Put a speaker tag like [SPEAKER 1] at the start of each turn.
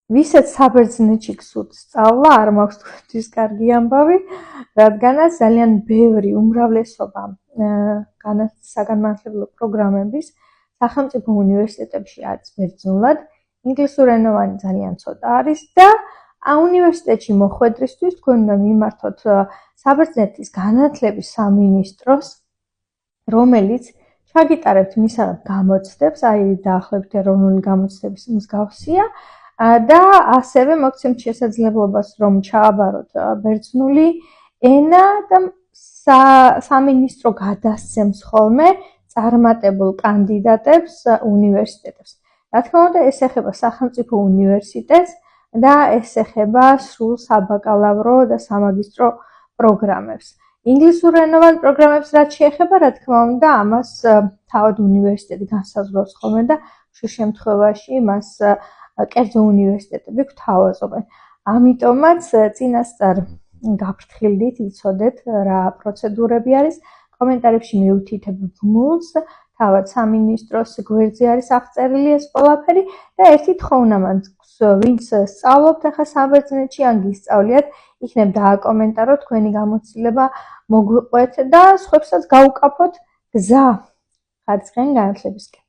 [SPEAKER 1] ვისაც საბერძნეთში გსურთ სწავლა, არ მაქვს თქვენთვის კარგი ამბავი, რადგანაც ძალიან ბევრი უმრავლესობა საგანმანათლებლო პროგრამების სახელმწიფო უნივერსიტეტებში არის ბერძნულად, ინგლისურენოვანი ძალიან ცოტა არის და უნივერსიტეტში მოხვედრისთვის თქვენ უნდა მიმართოთ საბერძნეთის განათლების სამინისტროს, რომელიც ჩაგიტარებთ მისაღებ გამოცდებს, დაახლოებით ეროვნული გამოცდების მსგავსია და ასევე მოგცემთ შესაძლებლობას რომ ჩააბაროთ ბერძნული ენა და სამინისტრო გადასცემს ხოლმე წარმატებულ კანდიდატებს უნივერსიტეტებს. რა თქმა უნდა, ეს ეხება სახელმწიფო უნივერსიტეტს და ეს ეხება სრულ საბაკალავრო და სამაგისტრო პროგრამებს. ინგლისურენოვან პროგრამებს რაც შეეხება, რა თქმა უნდა, ამას თავად უნივერსიტეტი განსაზღვრავს ხოლმე და ხშირ შემთხვევაში მას კერძო უნივერსიტეტები გვთავაზობენ. ამიტომაც წინასწარ გაფრთხილდით, იცოდეთ რა პროცედურები არის. კომენტარებში მივუთითებ ბმულს, თავად სამინისტროს გვერდზე არის აღწერილი ეს ყველაფერი და ერთი თხოვნა მაქვს, ვინც სწავლობთ ახლა საბერძნეთში ან გისწავლიათ, იქნებ დააკომენტაროთ თქვენი გამოცდილება, მოგვიყვეთ და სხვებსაც გაუკაფოთ გზა ხარისხიანი განათლებისკენ.